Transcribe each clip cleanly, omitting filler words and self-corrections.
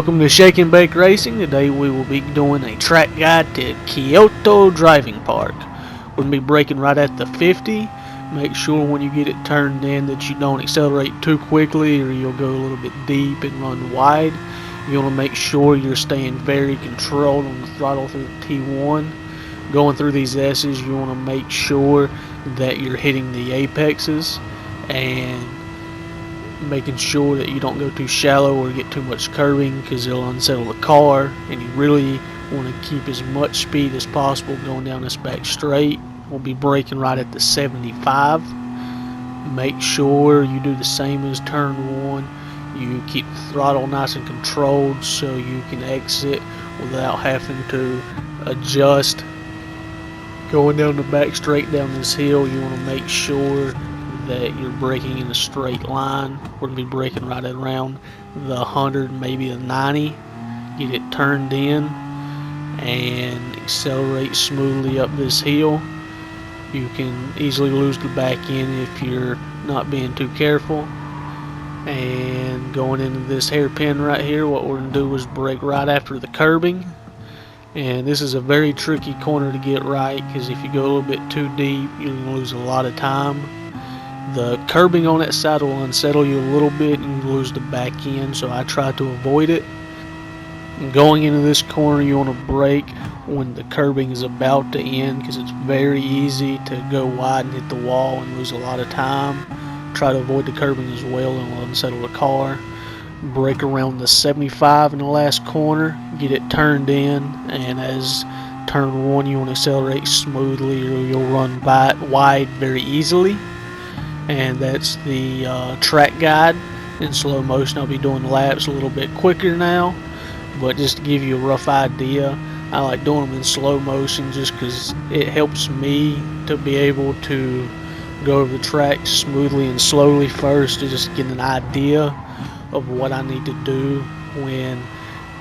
Welcome to Shake and Bake Racing. Today we will be doing a track guide to Kyoto Driving Park. We're going to be braking right at the 50. Make sure when you get it turned in that you don't accelerate too quickly or you'll go a little bit deep and run wide. You want to make sure you're staying very controlled on the throttle through the T1. Going through these S's, you want to make sure that you're hitting the apexes and making sure that you don't go too shallow or get too much curving because it'll unsettle the car, and you really want to keep as much speed as possible going down this back straight. We'll be braking right at the 75. Make sure you do the same as turn 1. You keep the throttle nice and controlled so you can exit without having to adjust. Going down the back straight down this hill, you want to make sure that you're braking in a straight line. We're going to be braking right at around the 100, maybe the 90. Get it turned in and accelerate smoothly up this hill. You can easily lose the back end if you're not being too careful. And going into this hairpin right here, what we're going to do is brake right after the curbing. And this is a very tricky corner to get right because if you go a little bit too deep, you're going to lose a lot of time. The curbing on that side will unsettle you a little bit and you lose the back end, so I try to avoid it. And going into this corner, you want to brake when the curbing is about to end because it's very easy to go wide and hit the wall and lose a lot of time. Try to avoid the curbing as well and will unsettle the car. Brake around the 75 in the last corner, get it turned in, and as turn 1 you want to accelerate smoothly or you'll run wide very easily. And that's the track guide in slow motion. I'll be doing the laps a little bit quicker now, but just to give you a rough idea, I like doing them in slow motion just because it helps me to be able to go over the track smoothly and slowly first to just get an idea of what I need to do when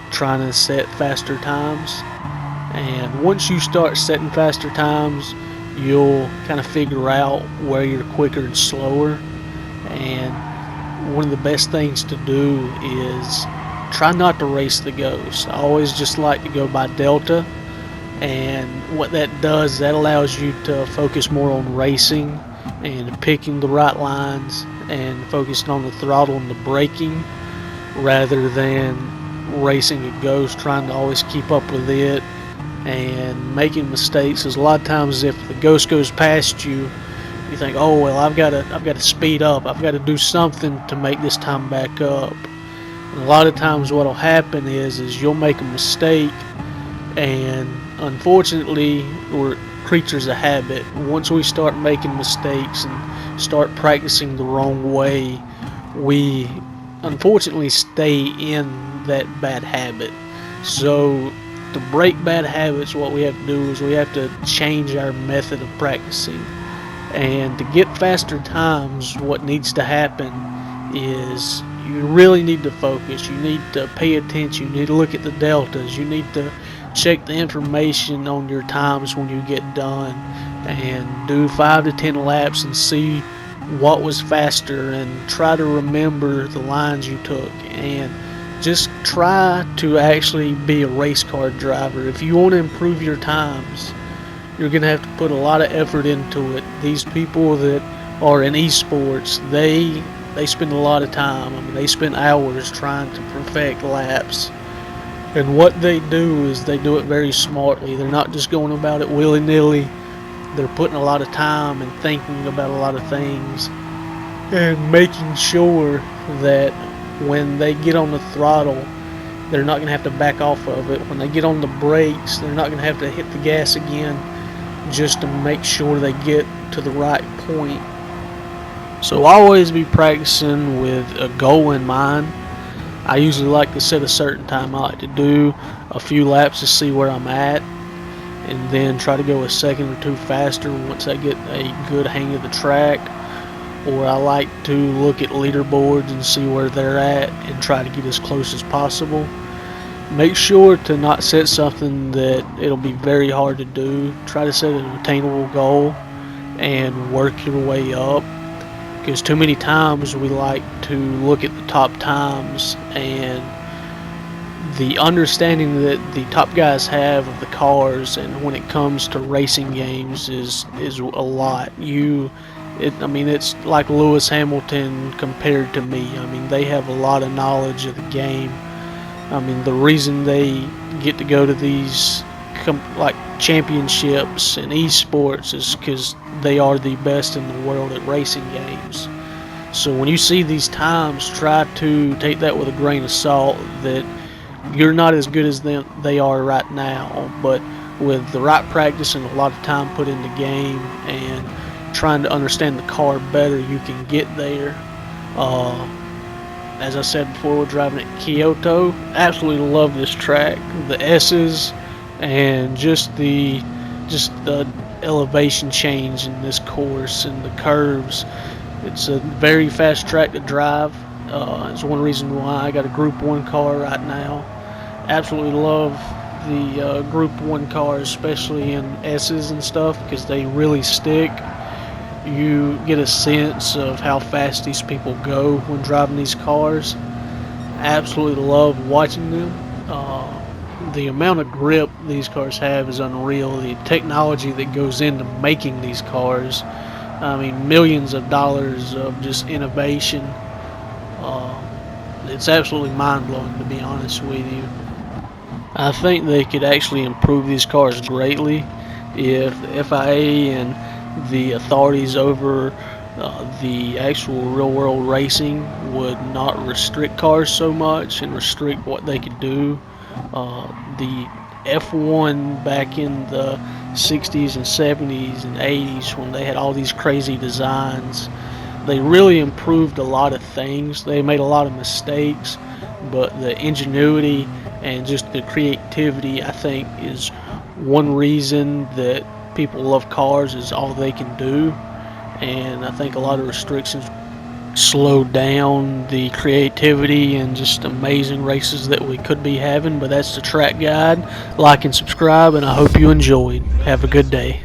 trying to set faster times. And once you start setting faster times, you'll kind of figure out where you're quicker and slower. And one of the best things to do is try not to race the ghost. I always just like to go by delta, and what that does, that allows you to focus more on racing and picking the right lines and focusing on the throttle and the braking rather than racing a ghost, trying to always keep up with it and making mistakes. Because a lot of times if the ghost goes past you, you think, oh well, I've got to speed up, I've got to do something to make this time back up. And a lot of times what'll happen is you'll make a mistake, and unfortunately we're creatures of habit. Once we start making mistakes and start practicing the wrong way, we unfortunately stay in that bad habit. So to break bad habits, what we have to do is we have to change our method of practicing. And to get faster times, what needs to happen is you really need to focus. You need to pay attention. You need to look at the deltas. You need to check the information on your times when you get done and do 5 to 10 laps and see what was faster and try to remember the lines you took. And just try to actually be a race car driver. If you want to improve your times, you're going to have to put a lot of effort into it. These people that are in esports, they spend a lot of time. I mean, they spend hours trying to perfect laps. And what they do is they do it very smartly. They're not just going about it willy-nilly. They're putting a lot of time and thinking about a lot of things and making sure that when they get on the throttle, they're not going to have to back off of it. When they get on the brakes, they're not going to have to hit the gas again just to make sure they get to the right point. So I'll always be practicing with a goal in mind. I usually like to set a certain time. I like to do a few laps to see where I'm at and then try to go a second or two faster once I get a good hang of the track. Or I like to look at leaderboards and see where they're at and try to get as close as possible. Make sure to not set something that it'll be very hard to do. Try to set an attainable goal and work your way up. Because too many times we like to look at the top times and the understanding that the top guys have of the cars and when it comes to racing games is a lot. I mean, it's like Lewis Hamilton compared to me. I mean, they have a lot of knowledge of the game. I mean, the reason they get to go to these like championships and esports is because they are the best in the world at racing games. So when you see these times, try to take that with a grain of salt, that you're not as good as they are right now, but with the right practice and a lot of time put in the game and trying to understand the car better, you can get there. As I said before, we're driving at Kyoto. Absolutely love this track. The S's and just the elevation change in this course and the curves. It's a very fast track to drive. It's one reason why I got a Group 1 car right now. Absolutely love the Group 1 cars, especially in S's and stuff, because they really stick. You get a sense of how fast these people go when driving these cars. Absolutely love watching them. The amount of grip these cars have is unreal. The technology that goes into making these cars, I mean, millions of dollars of just innovation. It's absolutely mind-blowing, to be honest with you. I think they could actually improve these cars greatly if the FIA and the authorities over the actual real-world racing would not restrict cars so much and restrict what they could do. The F1 back in the 60s and 70s and 80s, when they had all these crazy designs, they really improved a lot of things. They made a lot of mistakes, but the ingenuity and just the creativity, I think, is one reason that people love cars, is all they can do. And I think a lot of restrictions slowed down the creativity and just amazing races that we could be having. But that's the track guide. Like and subscribe, and I hope you enjoyed. Have a good day.